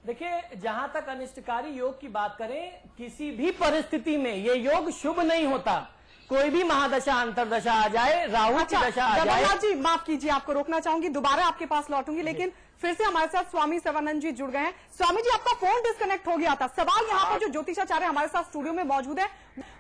देखिए, जहां तक अनिष्टकारी योग की बात करें, किसी भी परिस्थिति में ये योग शुभ नहीं होता। कोई भी महादशा अंतरदशा आ जाए, राहु की दशा आ जाए। जी माफ कीजिए, आपको रोकना चाहूंगी, दोबारा आपके पास लौटूंगी, लेकिन फिर से हमारे साथ स्वामी सर्वानंद जी जुड़ गए हैं। स्वामी जी, आपका फोन डिस्कनेक्ट हो गया था। सवाल यहाँ पर जो ज्योतिषाचार्य हमारे साथ स्टूडियो में मौजूद है,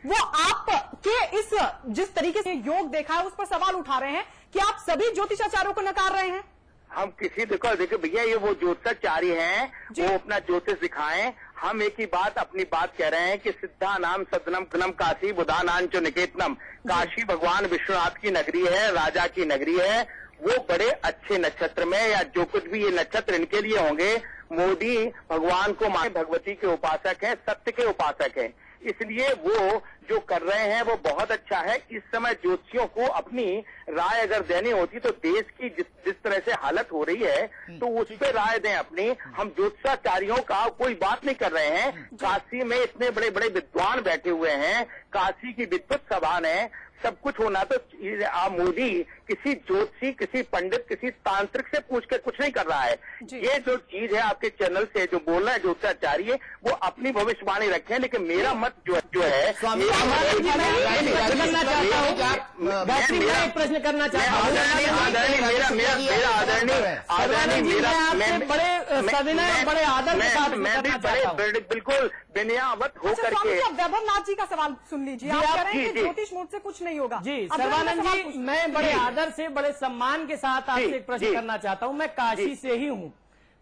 वो आपके इस जिस तरीके से योग देखा है उस पर सवाल उठा रहे हैं कि आप सभी ज्योतिषाचार्यों को नकार रहे हैं। हम किसी देखो भैया, ये वो ज्योतिषाचार्य हैं, वो अपना ज्योतिष दिखाएं। हम एक ही बात अपनी बात कह रहे हैं कि सिद्धा नाम सदनम कनम काशी बुधानान चो निकेतनम। काशी भगवान विश्वनाथ की नगरी है, राजा की नगरी है। वो बड़े अच्छे नक्षत्र में, या जो कुछ भी ये नक्षत्र इनके लिए होंगे, मोदी भगवान को मां भगवती के उपासक हैं, सत्य के उपासक हैं, इसलिए वो जो कर रहे हैं वो बहुत अच्छा है। इस समय ज्योतिषियों को अपनी राय अगर देनी होती तो देश की जिस तरह से हालत हो रही है तो उस पर राय दें अपनी। हम ज्योतिषाचार्यों का कोई बात नहीं कर रहे हैं। काशी में इतने बड़े बड़े विद्वान बैठे हुए हैं, काशी की विद्वत सभा है, सब कुछ होना। तो मोदी किसी ज्योतिषी, किसी पंडित, किसी तांत्रिक से पूछ के कुछ नहीं कर रहा है। ये जो चीज है आपके चैनल से जो बोल रहा है ज्योतिषाचार्य, वो अपनी भविष्यवाणी रखें, लेकिन मेरा मत जो है स्वामी मैं प्रश्न करना चाहता हूँ। बड़े सविनय, बड़े आदर के साथ मैं भी बड़े बिल्कुल विनयावत होकर के। वैभव नाथ जी का सवाल सुन लीजिए। आप कह रहे हैं कि ज्योतिष मुझ से कुछ नहीं होगा। जी सर्वानंद जी, मैं बड़े आदर से, बड़े सम्मान के साथ आपसे एक प्रश्न करना चाहता हूँ। मैं काशी से ही हूँ,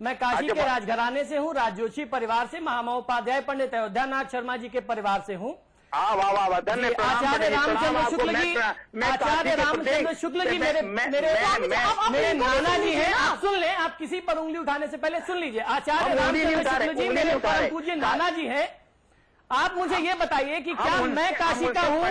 मैं काशी के राजघराने से हूँ, राजजोशी परिवार से, महामहोपाध्याय पंडित अयोध्यानाथ शर्मा जी के परिवार से हूँ। वाह धन्यवाद। आचार्य रामचंद्र शुक्ल जी, आचार्य रामचंद्र शुक्ल जी मेरे नाना जी हैं। आप सुन लें, आप किसी पर उंगली उठाने से पहले सुन लीजिए। आचार्य रामचंद्र शुक्ल जी मेरे परम पूज्य नाना जी हैं। आप मुझे ये बताइए कि क्या मैं काशी का हूँ,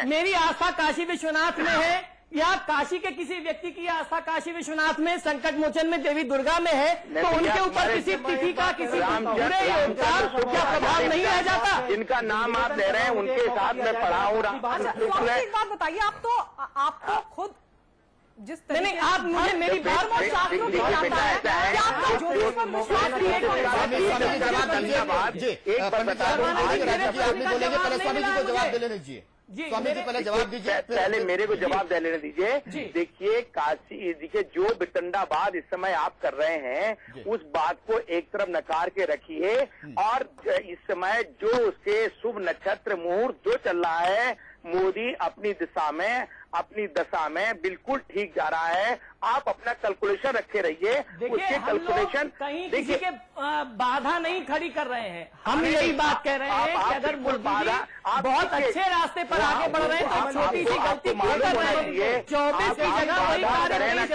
मेरी आस्था काशी विश्वनाथ में है, या काशी के किसी व्यक्ति की आस्था काशी विश्वनाथ में, संकट मोचन में देवी दुर्गा में है, तो उनके ऊपर किसी तिथि का, किसी बुरे योग का क्या प्रभाव नहीं रह जाता? जिनका नाम आप ले रहे हैं उनके साथ मैं पढ़ा हूँ। एक बात बताइए, आप तो खुद जिस नहीं, आप मुझे मेरी बात शास्त्रों की जानता है, क्या आपका ज्योतिष पर विश्वास नहीं है? स्वामी जी को जवाब दे लेने दीजिए। स्वामी जी पहले जवाब दीजिए, पहले मेरे को जवाब दे लेने दीजिए। देखिए काशी, देखिए जो वितंडाबाद इस समय आप कर रहे हैं, उस बात को एक तरफ नकार के रखिए, और इस समय जो उसके शुभ नक्षत्र मुहूर्त जो चल रहा है, मोदी अपनी दिशा में, अपनी दशा में बिल्कुल ठीक जा रहा है। आप अपना कैलकुलेशन रखे रहिए, उसके कैलकुलेशन कहीं किसी के बाधा नहीं खड़ी कर रहे हैं। हम यही बात कह रहे हैं कि अगर मोदी जी बहुत अच्छे रास्ते पर आगे बढ़ रहे हैं तो छोटी सी गलती क्यों कर रहे हैं? 24 की जगह वही कार्य नहीं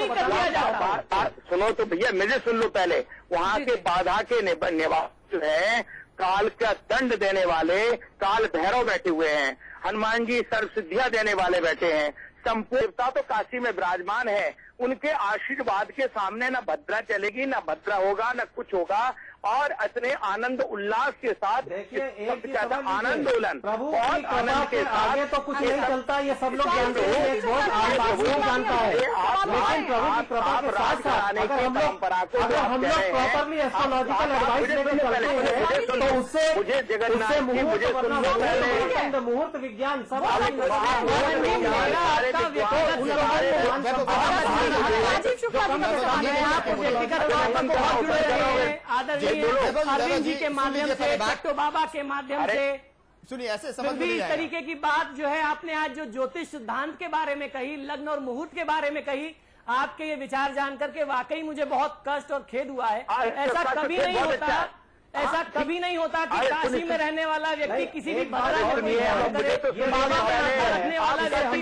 कर दिया जाता। सुनो तो भैया, मुझे सुन लो पहले। वहाँ के बाधा के निवास जो है, काल का दंड देने वाले काल भैरव बैठे हुए हैं, हनुमान जी सर्व सिद्धियां देने वाले बैठे हैं, संपूर्ण देवता तो काशी में विराजमान है। उनके आशीर्वाद के सामने न भद्रा चलेगी, न भद्रा होगा, न कुछ होगा। और इतने आनंद उल्लास के साथ, आनंद उल्लास बहुत आनंद के साथ, तो कुछ नहीं चलता, ये सब लोग जानते हैं, बहुत आम बात जानता है। लेकिन प्रभु की कृपा के साथ साथ अगर हम लोग प्रॉपरली एस्ट्रोलॉजिकल एडवाइस लेकर चलते हैं तो उससे मुहूर्त विज्ञान सब आदरणीय अरविंद जी के माध्यम से, चट्टो बाबा के माध्यम से, सुनिए, ऐसे समझ में इस तरीके की बात जो है आपने आज जो ज्योतिष सिद्धांत के बारे में कही, लग्न और मुहूर्त के बारे में कही, आपके ये विचार जान करके वाकई मुझे बहुत कष्ट और खेद हुआ है। ऐसा कभी नहीं होता, ऐसा कभी नहीं होता कि काशी में रहने वाला व्यक्ति किसी भी रखने वाला व्यक्ति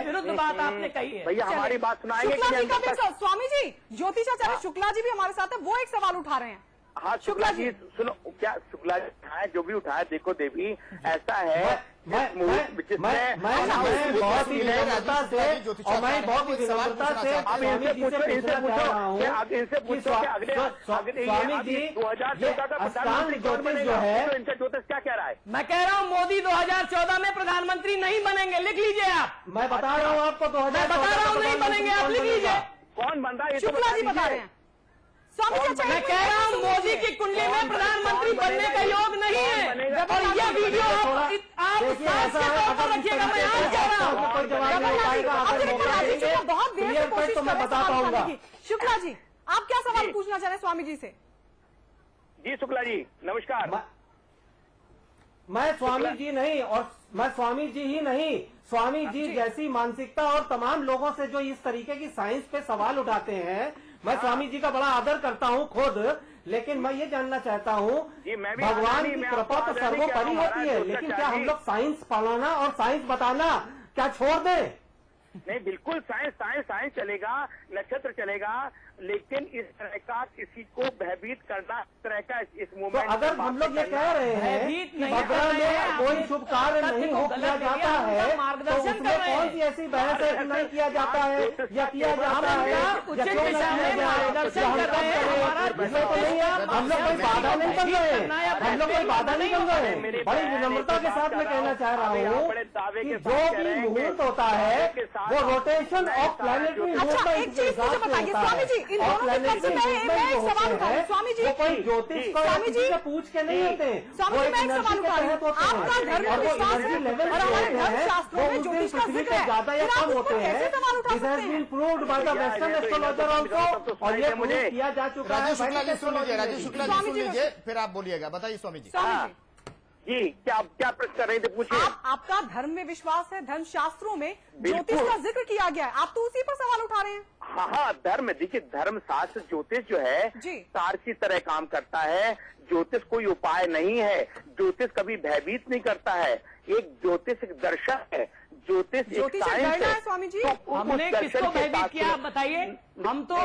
विरुद्ध बात आपने कही है। भैया हमारी बात सुनाएंगे। स्वामी जी, ज्योतिषाचार्य शुक्ला जी भी हमारे साथ है, वो एक सवाल उठा रहे हैं। हाँ शुक्ला जी, सुनो क्या शुक्ला जी उठाए, जो भी उठाए, देखो देवी ऐसा है, मैं बहुत ही विनम्रता से और मैं बहुत ही विनम्रता से आप इनसे पूछो कि अगले स्वामी जी 2014 का प्रधानमंत्री कौन बनेगा, तो इनसे ज्योतिष क्या कह रहा है? मैं कह रहा हूँ मोदी 2014 में प्रधानमंत्री नहीं बनेंगे, लिख लीजिए आप। मैं बता रहा हूँ आपको, मैं बता रहा हूँ नहीं बनेंगे, आप लिख लीजिए। कौन बन रहा है ये तो शुक्ला जी बता रहे हैं। स्वामी जी, अच्छा मैं कह रहा हूँ मोदी की कुंडली में प्रधानमंत्री बनने का योग नहीं है। और यह वीडियो आप साथ से तौर पर रखिएगा। मैं आज कह रहा हूँ बहुत देर से कोशिश कर रहे हैं सवाल उठाने की। शुक्ला जी, आप क्या सवाल पूछना चाह रहे हैं स्वामी जी से? जी शुक्ला जी नमस्कार। मैं स्वामी जी नहीं, और मैं स्वामी जी ही नहीं, स्वामी जी जैसी मानसिकता और तमाम लोगों से जो इस तरीके की साइंस पे सवाल उठाते हैं, मैं स्वामी जी का बड़ा आदर करता हूँ खुद, लेकिन मैं ये जानना चाहता हूँ भगवान की कृपा तो सर्वोपरि होती है, लेकिन क्या हम लोग साइंस पढ़ाना और साइंस बताना क्या छोड़ दें? नहीं, बिल्कुल साइंस चलेगा, नक्षत्र चलेगा, लेकिन इस तरह का किसी को भयभीत करना, इस तरह का इस तो मूवमेंट अगर हम लोग ये कह रहे हैं कि भद्रा में कोई शुभ कार्य नहीं हो किया जाता है, तो उसमें कौन सी ऐसी बहस है कि नहीं किया जाता है या किया जाता है, या क्यों नहीं किया जाए? तो नहीं है, हम लोग कोई बाधा नहीं बन रहे, हम लोग कोई बाधा नहीं बन रहे। बड़ी विनम्रता के साथ मैं कहना चाह रहा हूँ कि जो भी मुहूर्त होता है वो रोटेशन ऑफ प्लैनेटरी अच्छा, एक चीज मुझे बताइए स्वामी जी, इन दोनों के तरफ से मैं एक सवाल उठाऊं। स्वामी जी, कोई ज्योतिष स्वामी जी से पूछ के नहीं होते। स्वामी जी, मैं एक सवाल उठा रही हूं। आपका धर्म में विश्वास है और हमारे धर्म शास्त्रों में ज्योतिष का जिक्र है, ज्यादा या कम होते हैं। कैसे सवाल उठा सकते हैं? Proved by the western astrologer also, और ये प्रूव किया जा चुका है। राजेश शुक्ला जी सुन लीजिए, राजेश शुक्ला जी सुन लीजिए, फिर आप बोलिएगा। बताइए स्वामी जी। स्वामी जी, जी क्या प्रश्न कर रहे थे, पूछिए। आपका धर्म में विश्वास है, धर्म शास्त्रों में ज्योतिष का जिक्र किया गया है, आप तो उसी पर सवाल उठा रहे हैं। हाँ, धर्म, देखिए धर्म शास्त्र ज्योतिष जो है तार की तरह काम करता है। ज्योतिष कोई उपाय नहीं है, ज्योतिष कभी भयभीत नहीं करता है। एक ज्योतिष एक दर्शन है, ज्योतिष एक साइंस है। स्वामी जी, तो हमने किसको भयभीत किया आप बताइए? हम तो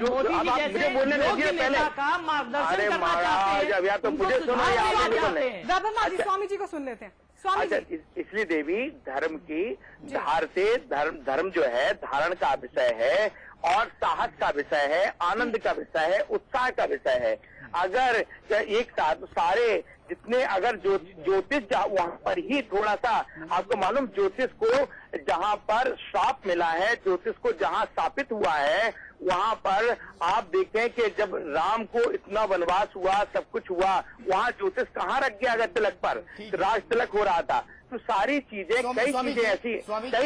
मोदी जी जैसे योग्य नेता का मार्गदर्शन करना चाहते हैं। या तो मुझे सुनो या वैभवनाथ जी, स्वामी जी को सुन लेते हैं। स्वामी जी, इसलिए देवी धर्म की धार से धर्म जो है धारण का विषय है, और साहस का विषय है, आनंद का विषय है, उत्साह का विषय है। अगर एक साथ सारे जितने अगर ज्योतिष वहां पर ही थोड़ा सा आपको मालूम, ज्योतिष को जहां पर श्राप मिला है, ज्योतिष को जहां स्थापित हुआ है, वहां पर आप देखें कि जब राम को इतना वनवास हुआ, सब कुछ हुआ, वहां ज्योतिष कहाँ रख गया? अगर तिलक पर राज तिलक हो रहा था। तो सारी चीजें कई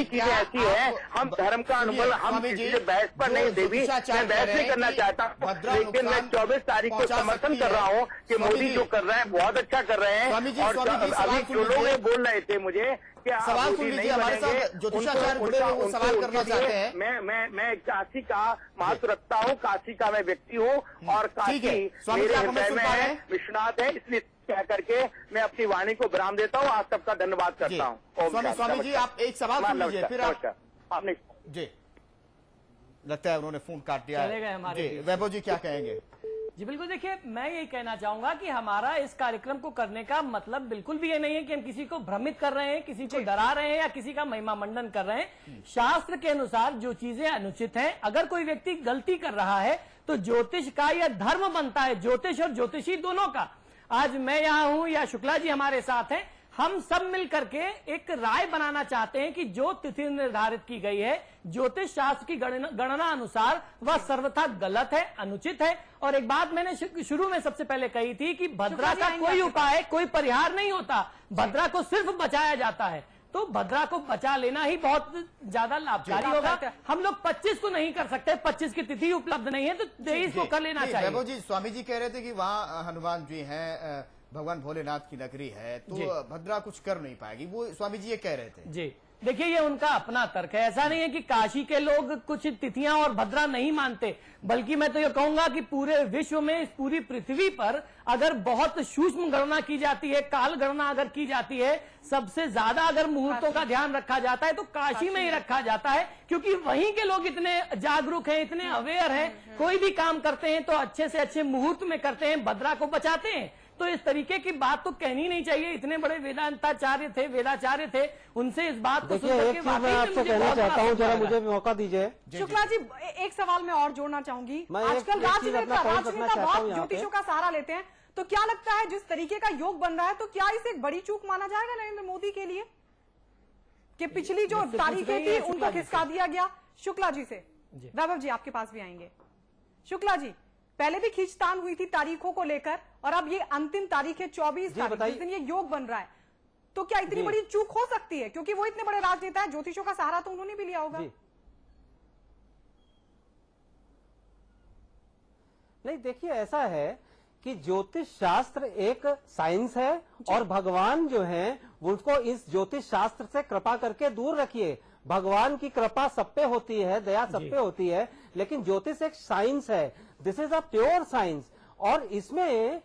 चीजें ऐसी हैं। हम धर्म का अनुभव हम किसी से बहस पर नहीं, देवी मैं बहस नहीं करना चाहता, लेकिन मैं 24 तारीख को समर्थन कर रहा हूँ कि मोदी जो कर रहे हैं बहुत अच्छा कर रहे हैं। और अभी जो लोग बोल रहे थे मुझे कि सवाल सुन लीजिए, हमारे साथ ज्योतिषाचार्य जुड़े हुए वो सवाल करना चाहते हैं। मैं काशी का महत्व रखता हूँ, काशी का मैं व्यक्ति हूँ, और काशी मेरे हृदय में है, विश्वनाथ है, इसलिए कह करके मैं अपनी वाणी को विराम देता हूँ। आप सबका धन्यवाद करता हूँ। स्वामी जी, आप एक सवाल सुन लीजिए, फिर आपने जी लगता है उन्होंने फोन काट दिया है। वैभव जी क्या कहेंगे? जी बिल्कुल, देखिए मैं यही कहना चाहूंगा कि हमारा इस कार्यक्रम को करने का मतलब बिल्कुल भी ये नहीं है कि हम किसी को भ्रमित कर रहे हैं, किसी को डरा रहे हैं या किसी का महिमा मंडन कर रहे हैं। शास्त्र के अनुसार जो चीजें अनुचित हैं, अगर कोई व्यक्ति गलती कर रहा है तो ज्योतिष का यह धर्म बनता है, ज्योतिष और ज्योतिषी दोनों का। आज मैं यहाँ हूँ या शुक्ला जी हमारे साथ हैं, हम सब मिल करके एक राय बनाना चाहते हैं कि जो तिथि निर्धारित की गई है ज्योतिष शास्त्र की गणना अनुसार वह सर्वथा गलत है, अनुचित है। और एक बात मैंने शुरू में सबसे पहले कही थी कि भद्रा का कोई उपाय, कोई परिहार नहीं होता, भद्रा को सिर्फ बचाया जाता है। तो भद्रा को बचा लेना ही बहुत ज्यादा लाभकारी होगा। हम लोग 25 को नहीं कर सकते, 25 की तिथि उपलब्ध नहीं है, तो 23 को कर लेना चाहिए। वैभव जी, स्वामी जी कह रहे थे कि वहाँ हनुमान जी हैं, भगवान भोलेनाथ की नगरी है, तो भद्रा कुछ कर नहीं पाएगी, वो स्वामी जी ये कह रहे थे। जी देखिए, ये उनका अपना तर्क है। ऐसा नहीं है कि काशी के लोग कुछ तिथियां और भद्रा नहीं मानते, बल्कि मैं तो ये कहूंगा कि पूरे विश्व में, इस पूरी पृथ्वी पर अगर बहुत सूक्ष्म गणना की जाती है, काल गणना अगर की जाती है, सबसे ज्यादा अगर मुहूर्तों का ध्यान रखा जाता है तो काशी में ही रखा जाता है, क्योंकि वहीं के लोग इतने जागरूक हैं, इतने अवेयर हैं, कोई भी काम करते हैं तो अच्छे से अच्छे मुहूर्त में करते हैं, भद्रा को बचाते हैं। तो इस तरीके की बात तो कहनी नहीं चाहिए। इतने बड़े वेदांताचार्य थे, वेदाचार्य थे, उनसे इस बात को सुनकर के मैं आपसे कहना चाहता हूँ, जरा मुझे मौका दीजिए। शुक्ला जी, एक सवाल मैं और जोड़ना चाहूंगी। आजकल राजनेता बहुत ज्योतिषों का सहारा लेते हैं, तो क्या लगता है जिस तरीके का योग बन रहा है, तो क्या इसे एक बड़ी चूक माना जाएगा नरेंद्र मोदी के लिए कि पिछली जो तारीखें थी उनको खिसका दिया गया? शुक्ला जी से वैभव जी आपके पास भी आएंगे। शुक्ला जी, पहले भी खींचतान हुई थी तारीखों को लेकर और अब ये अंतिम तारीख है 24 तारीख, जिस दिन ये योग बन रहा है, तो क्या इतनी बड़ी चूक हो सकती है? क्योंकि वो इतने बड़े राजनेता है, ज्योतिषों का सहारा तो उन्होंने भी लिया होगा। नहीं, देखिए ऐसा है कि ज्योतिष शास्त्र एक साइंस है और भगवान जो हैं उसको इस ज्योतिष शास्त्र से कृपा करके दूर रखिए। भगवान की कृपा सब पे होती है, दया सब पे होती है, लेकिन ज्योतिष एक साइंस है। This is a pure science. और इसमें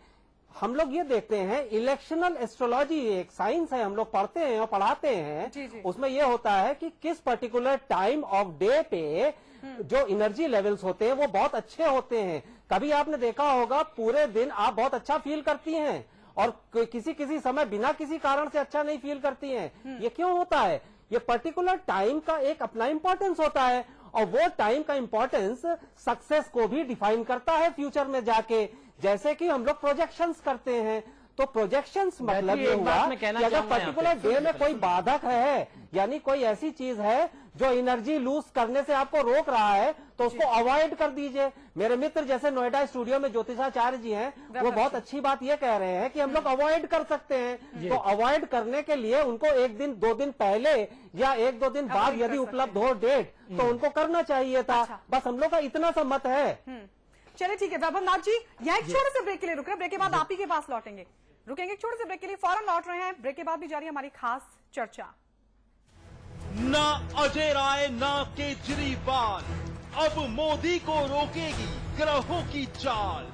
हम लोग ये देखते हैं, इलेक्शनल एस्ट्रोलॉजी एक साइंस है, हम लोग पढ़ते हैं और पढ़ाते हैं। उसमें ये होता है कि किस पर्टिकुलर टाइम ऑफ डे पे जो एनर्जी लेवल्स होते हैं वो बहुत अच्छे होते हैं। कभी आपने देखा होगा पूरे दिन आप बहुत अच्छा फील करती हैं और किसी समय बिना किसी कारण से अच्छा नहीं फील करती हैं। ये क्यों होता है? ये पर्टिकुलर टाइम का एक अपना इंपॉर्टेंस होता है और वो टाइम का इंपॉर्टेंस सक्सेस को भी डिफाइन करता है फ्यूचर में जाके। जैसे कि हम लोग प्रोजेक्शंस करते हैं, तो प्रोजेक्शंस मतलब ये हुआ कि अगर पर्टिकुलर डे में कोई बाधक है, यानी कोई ऐसी चीज है जो एनर्जी लूज करने से आपको रोक रहा है, तो उसको अवॉइड कर दीजिए। मेरे मित्र जैसे नोएडा स्टूडियो में ज्योतिषाचार्य जी हैं, वो बहुत अच्छी बात ये कह रहे हैं कि हम लोग अवॉइड कर सकते हैं। तो अवॉइड करने के लिए उनको 1 दिन 2 दिन पहले या 1-2 दिन बाद यदि उपलब्ध हो डेट, तो उनको करना चाहिए था। बस हम लोग का इतना सा मत है। चलिए ठीक है वैभव नाथ जी, यहाँ एक छोटे से ब्रेक के लिए रुक रहे हैं, ब्रेक के बाद आप ही के पास लौटेंगे। रुकेंगे एक छोटे से ब्रेक के लिए, फौरन लौट रहे हैं। ब्रेक के बाद भी जारी है हमारी खास चर्चा। ना अजय राय ना केजरीवाल, अब मोदी को रोकेगी ग्रहों की चाल।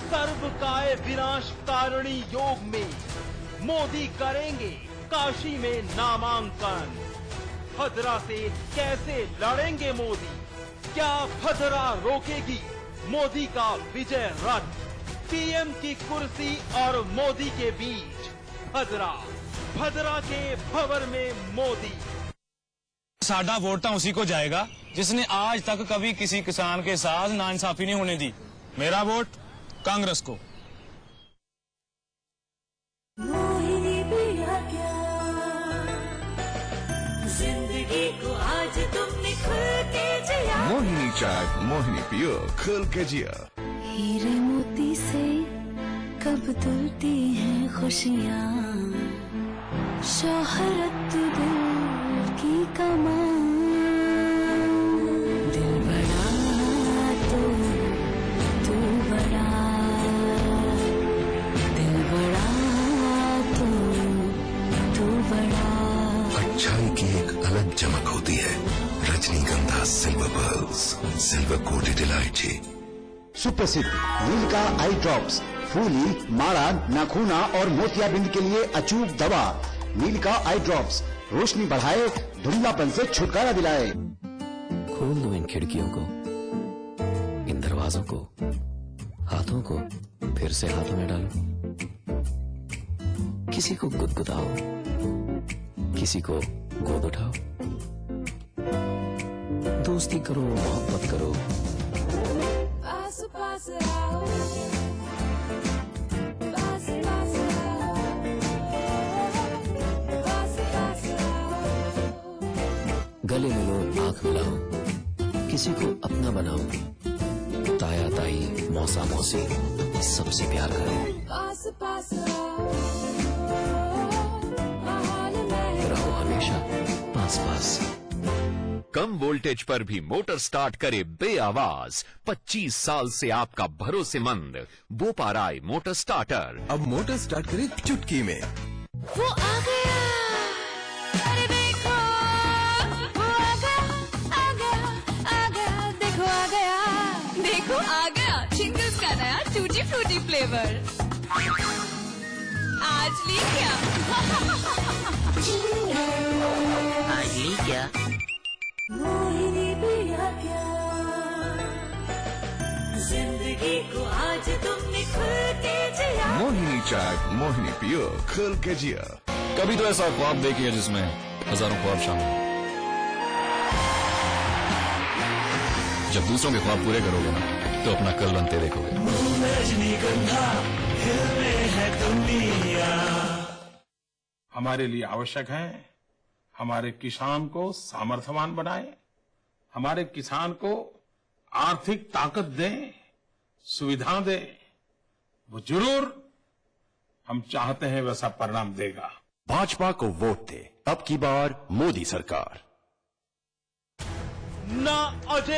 सर्वकाय विनाश कारिणी योग में मोदी करेंगे काशी में नामांकन। भद्रा से कैसे लड़ेंगे मोदी? क्या भद्रा रोकेगी मोदी का विजय रथ? पीएम की कुर्सी और मोदी के बीच भद्रा के भंवर में मोदी। साडा वोट तो उसी को जाएगा जिसने आज तक कभी किसी किसान के साथ नाइंसाफी नहीं होने दी। मेरा वोट कांग्रेस को। जिंदगी को आज तुमने खुल के जिया। मोहिनी चाय, मोहिनी पियो, खुल के जिया। हीरे मोती से कब तुलती हैं खुशियाँ, शोहरत दिल की कमान। दिल बड़ा तो तू बड़ा, दिल बड़ा तो तू बड़ा। अच्छाई की एक अलग चमक होती है। रजनीगंधा सिल्वर पर्ल्स, सिल्वर कोटेड इलायची। सुप्रसिद्ध नील का आई ड्रॉप्स, फूली, माड़ा, नाखूना और मोतियाबिंद के लिए अचूक दवा। नील का आई ड्रॉप्स रोशनी बढ़ाए, धुंधलापन से छुटकारा दिलाए। खोल दो इन खिड़कियों को, इन दरवाजों को, हाथों को फिर से हाथों में डालो। किसी को गुदगुदाओ, किसी को गोद उठाओ। दोस्ती करो, मोहब्बत करो। पास पास आओ, पास पास आओ, पास पास आओ। गले मिलो, आंख मिलाओ, किसी को अपना बनाओ। ताया ताई, मौसा मौसी सबसे प्यार करो। पास पास आओ, रहो हमेशा पास पास। कम वोल्टेज पर भी मोटर स्टार्ट करे बेआवाज। 25 साल से आपका भरोसेमंद बोपाराय मोटर स्टार्टर। अब मोटर स्टार्ट करे चुटकी में। वो आ गया, अरे देखो वो आ गया, आ गया, आ गया, देखो आ गया, देखो आ गया। चिंगल्स का नया टूटी फ्रूटी फ्लेवर आज ली क्या? आज ली क्या? मोहिनी पिया क्या? जिंदगी को आज तुमने खुल के जिया। मोहिनी चाय, मोहिनी पियो, खुल के जिया। कभी तो ऐसा ख्वाब देखिए जिसमें हजारों ख्वाब शामिल। जब दूसरों के ख्वाब पूरे करोगे ना, तो अपना कल बनते देखोगे। रजनीगंधा हिलने है दुनिया। हमारे लिए आवश्यक है हमारे किसान को सामर्थ्यवान बनाए, हमारे किसान को आर्थिक ताकत दें, सुविधा दें, वो जरूर हम चाहते हैं वैसा परिणाम देगा। भाजपा को वोट दे, अब की बार मोदी सरकार। ना अजय